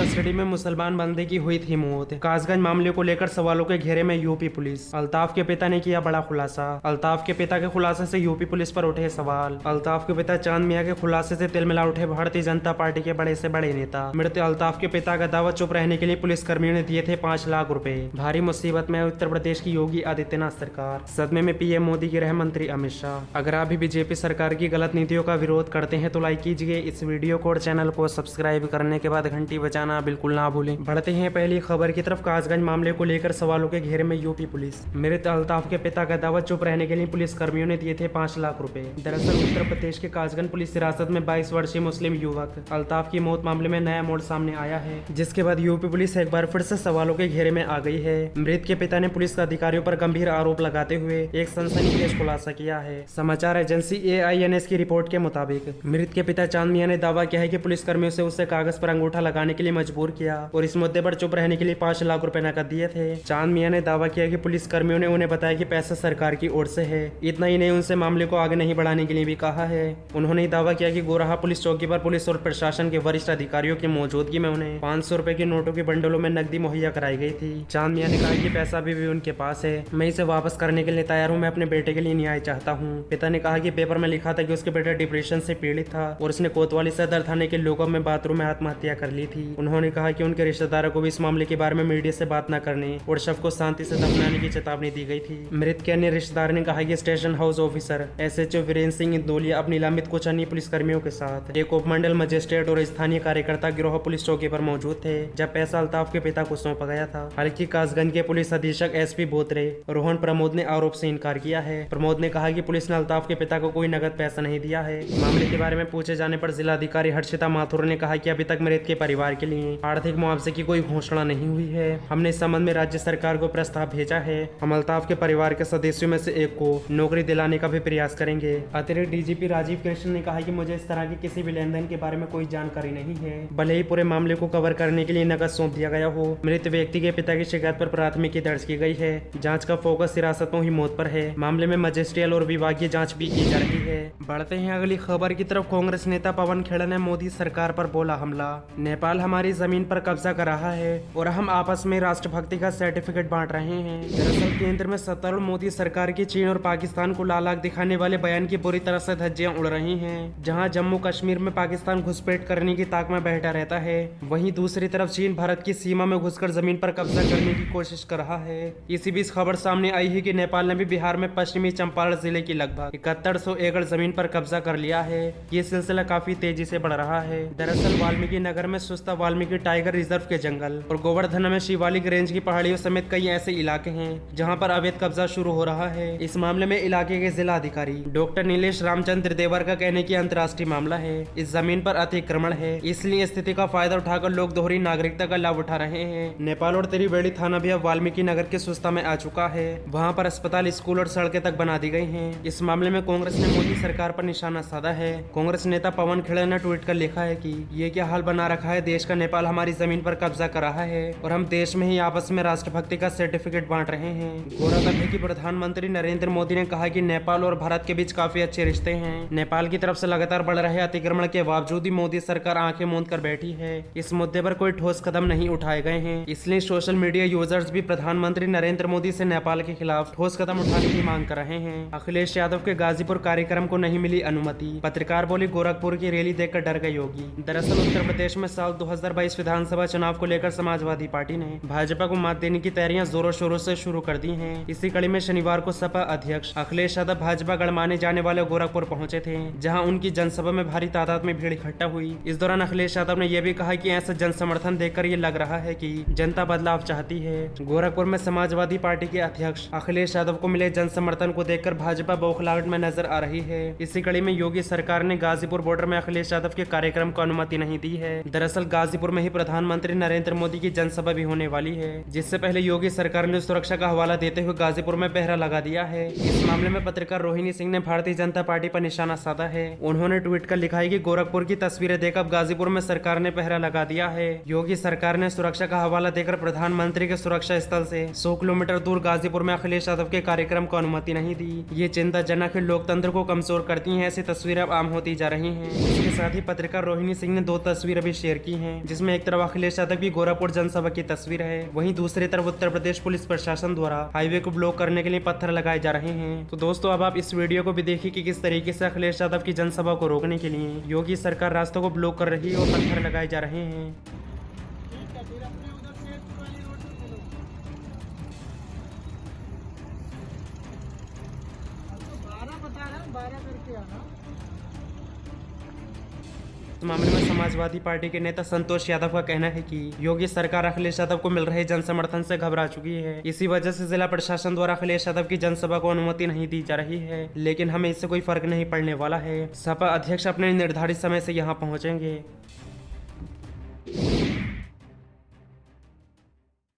Custody में मुसलमान बंदे की हुई थी मौत। कासगंज मामले को लेकर सवालों के घेरे में यूपी पुलिस। अल्ताफ के पिता ने किया बड़ा खुलासा। अल्ताफ के पिता के खुलासे से यूपी पुलिस पर उठे सवाल। अल्ताफ के पिता चांद मियां के खुलासे से तिलमिला उठे भारतीय जनता पार्टी के बड़े से बड़े नेता। मृत अल्ताफ के पिता का दावा चुप रहने के लिए पुलिस कर्मियों ने दिए थे 5 लाख रुपए। भारी मुसीबत में उत्तर प्रदेश की योगी आदित्यनाथ सरकार। सदमे में पीएम मोदी की गृह मंत्री अमित शाह। अगर आप भी बीजेपी सरकार की गलत नीतियों का विरोध करते हैं तो लाइक कीजिए इस वीडियो को और चैनल को सब्सक्राइब करने के बाद घंटी बजाना बिल्कुल ना भूलें। बढ़ते हैं पहली खबर की तरफ। कासगंज मामले को लेकर सवालों के घेरे में यूपी पुलिस। मृत अल्ताफ के पिता का दावा चुप रहने के लिए पुलिस कर्मियों ने दिए थे 5 लाख रुपए। दरअसल उत्तर प्रदेश के कासगंज पुलिस हिरासत में 22 वर्षीय मुस्लिम युवक अल्ताफ की मौत मामले में नया मोड़ सामने आया है, जिसके बाद यूपी पुलिस एक बार फिर से सवालों के घेरे में आ गई है। मृत के पिता ने पुलिस अधिकारियों पर गंभीर आरोप लगाते हुए एक सनसनीखेज खुलासा किया है। समाचार एजेंसी AINS की रिपोर्ट के मुताबिक मृत के पिता चांद मियां ने दावा किया है कि पुलिस कर्मियों से उसे कागज पर अंगूठा लगाने के लिए मजबूर किया और इस मुद्दे पर चुप रहने के लिए 5 लाख रुपए नकद दिए थे। चांद मियां ने दावा किया कि पुलिस कर्मियों ने उन्हें बताया कि पैसा सरकार की ओर से है। इतना ही नहीं, उनसे मामले को आगे नहीं बढ़ाने के लिए भी कहा है। उन्होंने दावा किया कि गोराहा पुलिस चौकी पर पुलिस और प्रशासन के वरिष्ठ अधिकारियों की मौजूदगी में उन्हें 500 रुपए के नोटों के बंडलों में नकदी मुहैया कराई गई थी। चांद मियां ने कहा कि पैसा अभी भी उनके पास है, मैं इसे वापस करने के लिए तैयार हूँ, मैं अपने बेटे के लिए न्याय चाहता हूँ। पिता ने कहा कि पेपर में लिखा था कि उसके बेटा डिप्रेशन से पीड़ित था और उसने कोतवाली सदर थाने के लोगों में बाथरूम में आत्महत्या कर ली थी। उन्होंने कहा कि उनके रिश्तेदारों को भी इस मामले के बारे में मीडिया से बात न करने और शव को शांति से दफनाने की चेतावनी दी गई थी। मृत के अन्य रिश्तेदार ने कहा कि station house officer SHO Virendra Singh Indoliya अपनी लंबित कुछ अन्य पुलिस कर्मियों के साथ एक उपमंडल मजिस्ट्रेट और स्थानीय कार्यकर्ता गिरोह पुलिस चौकी पर मौजूद थे जब पैसा अल्ताफ के पिता को सौंपा गया था। हालांकि कासगंज के पुलिस अधीक्षक SP बोत्रे रोहन प्रमोद ने आरोप से इनकार किया है। प्रमोद ने कहा कि पुलिस ने अल्ताफ के पिता को कोई नकद पैसा नहीं दिया है। मामले के बारे में पूछे जाने पर जिला अधिकारी हर्षिता माथुर ने कहा कि अभी तक मृत के परिवार के लिए आर्थिक मुआवजे की कोई घोषणा नहीं हुई है। हमने इस संबंध में राज्य सरकार को प्रस्ताव भेजा है। हम अल्ताफ के परिवार के सदस्यों में से एक को नौकरी दिलाने का भी प्रयास करेंगे। अतिरिक्त DGP राजीव कृष्ण ने कहा कि मुझे इस तरह के किसी भी लेन देन के बारे में कोई जानकारी नहीं है, भले ही पूरे मामले को कवर करने के लिए नकद सौंप दिया गया हो। मृत व्यक्ति के पिता की शिकायत पर प्राथमिकी दर्ज की गई है। जांच का फोकस हिरासतों ही मौत पर है। मामले में मजिस्ट्रियल और विभागीय जांच भी की जा रही है। बढ़ते हैं अगली खबर की तरफ। कांग्रेस नेता पवन खेड़ा ने मोदी सरकार पर बोला हमला। नेपाल हमारी जमीन पर कब्जा कर रहा है और हम आपस में राष्ट्रभक्ति का सर्टिफिकेट बांट रहे हैं। दरअसल केंद्र में सत्तारूढ़ मोदी सरकार की चीन और पाकिस्तान को लाल आंख दिखाने वाले बयान की बुरी तरह से धज्जियां उड़ रही हैं। जहां जम्मू कश्मीर में पाकिस्तान घुसपैठ करने की ताक में बैठा रहता है, वहीं दूसरी तरफ चीन भारत की सीमा में घुसकर जमीन पर कब्जा करने की कोशिश कर रहा है। इसी बीच खबर सामने आई है कि नेपाल ने भी बिहार में पश्चिमी चंपारण जिले की लगभग 7100 एकड़ जमीन पर कब्जा कर लिया है। ये सिलसिला काफी तेजी से बढ़ रहा है। दरअसल वाल्मीकि नगर में सुस्ता वाल्मीकि टाइगर रिजर्व के जंगल और गोवर्धन में शिवालिक रेंज की पहाड़ियों समेत कई ऐसे इलाके हैं जहां पर अवैध कब्जा शुरू हो रहा है। इस मामले में इलाके के जिला अधिकारी डॉक्टर नीलेश रामचंद्र देवर का कहने की अंतर्राष्ट्रीय मामला है। इस जमीन पर अतिक्रमण है, इसलिए स्थिति का फायदा उठाकर लोग दोहरी नागरिकता का लाभ उठा रहे हैं। नेपाल और त्रिवेणी थाना भी अब वाल्मीकि नगर के सुस्ता में आ चुका है। वहाँ पर अस्पताल, स्कूल और सड़कें तक बना दी गई हैं। इस मामले में कांग्रेस ने मोदी सरकार पर निशाना साधा है। कांग्रेस नेता पवन खेड़ा ने ट्वीट कर लिखा है कि ये क्या हाल बना रखा है देश का, नेपाल हमारी जमीन पर कब्जा कर रहा है और हम देश में ही आपस में राष्ट्रभक्ति का सर्टिफिकेट बांट रहे हैं। गौरतलब है कि प्रधानमंत्री नरेंद्र मोदी ने कहा कि नेपाल और भारत के बीच काफी अच्छे रिश्ते हैं। नेपाल की तरफ से लगातार बढ़ रहे अतिक्रमण के बावजूद भी मोदी सरकार आंखें मूंद कर बैठी है। इस मुद्दे पर कोई ठोस कदम नहीं उठाए गए हैं, इसलिए सोशल मीडिया यूजर्स भी प्रधानमंत्री नरेंद्र मोदी से नेपाल के खिलाफ ठोस कदम उठाने की मांग कर रहे हैं। अखिलेश यादव के गाजीपुर कार्यक्रम को नहीं मिली अनुमति, पत्रकार बोली गोरखपुर की रैली देखकर डर गए योगी। दरअसल उत्तर प्रदेश में साल 2022 विधानसभा चुनाव को लेकर समाजवादी पार्टी ने भाजपा को मात देने की तैयारियां जोरों शोरों से शुरू कर दी हैं। इसी कड़ी में शनिवार को सपा अध्यक्ष अखिलेश यादव भाजपा गढ़ माने जाने वाले गोरखपुर पहुंचे थे, जहां उनकी जनसभा में भारी तादाद में भीड़ इकट्ठा हुई। इस दौरान अखिलेश यादव ने यह भी कहा कि ऐसा जन समर्थन देखकर ये लग रहा है कि जनता बदलाव चाहती है। गोरखपुर में समाजवादी पार्टी के अध्यक्ष अखिलेश यादव को मिले जन समर्थन को देखकर भाजपा बौखलाहट में नजर आ रही है। इसी कड़ी में योगी सरकार ने गाजीपुर बॉर्डर में अखिलेश यादव के कार्यक्रम को अनुमति नहीं दी है। दरअसल गाजीपुर में ही प्रधानमंत्री नरेंद्र मोदी की जनसभा भी होने वाली है, जिससे पहले योगी सरकार ने सुरक्षा का हवाला देते हुए गाजीपुर में पहरा लगा दिया है। इस मामले में पत्रकार रोहिणी सिंह ने भारतीय जनता पार्टी पर निशाना साधा है। उन्होंने ट्वीट कर लिखा है कि गोरखपुर की तस्वीरें देखकर गाजीपुर में सरकार ने पहरा लगा दिया है। योगी सरकार ने सुरक्षा का हवाला देकर प्रधानमंत्री के सुरक्षा स्थल से 100 किलोमीटर दूर गाजीपुर में अखिलेश यादव के कार्यक्रम को अनुमति नहीं दी। ये चिंताजनक है, लोकतंत्र को कमजोर करती हैं। ऐसी तस्वीरें अब आम होती जा रही हैं। इसके साथ ही पत्रकार रोहिणी सिंह ने 2 तस्वीरें भी शेयर की हैं, जिसमें एक तरफ अखिलेश यादव की गोरखपुर जनसभा की तस्वीर है, वहीं दूसरी तरफ उत्तर प्रदेश पुलिस प्रशासन द्वारा हाईवे को ब्लॉक करने के लिए पत्थर लगाए जा रहे हैं। तो दोस्तों अब आप इस वीडियो को भी देखिए कि किस तरीके से अखिलेश यादव की जनसभा को रोकने के लिए योगी सरकार रास्तों को ब्लॉक कर रही है और पत्थर लगाए जा रहे हैं। इस मामले में समाजवादी पार्टी के नेता संतोष यादव का कहना है कि योगी सरकार अखिलेश यादव को मिल रहे जन समर्थन से घबरा चुकी है। इसी वजह से जिला प्रशासन द्वारा अखिलेश यादव की जनसभा को अनुमति नहीं दी जा रही है, लेकिन हमें इससे कोई फर्क नहीं पड़ने वाला है। सपा अध्यक्ष अपने निर्धारित समय से यहां पहुंचेंगे।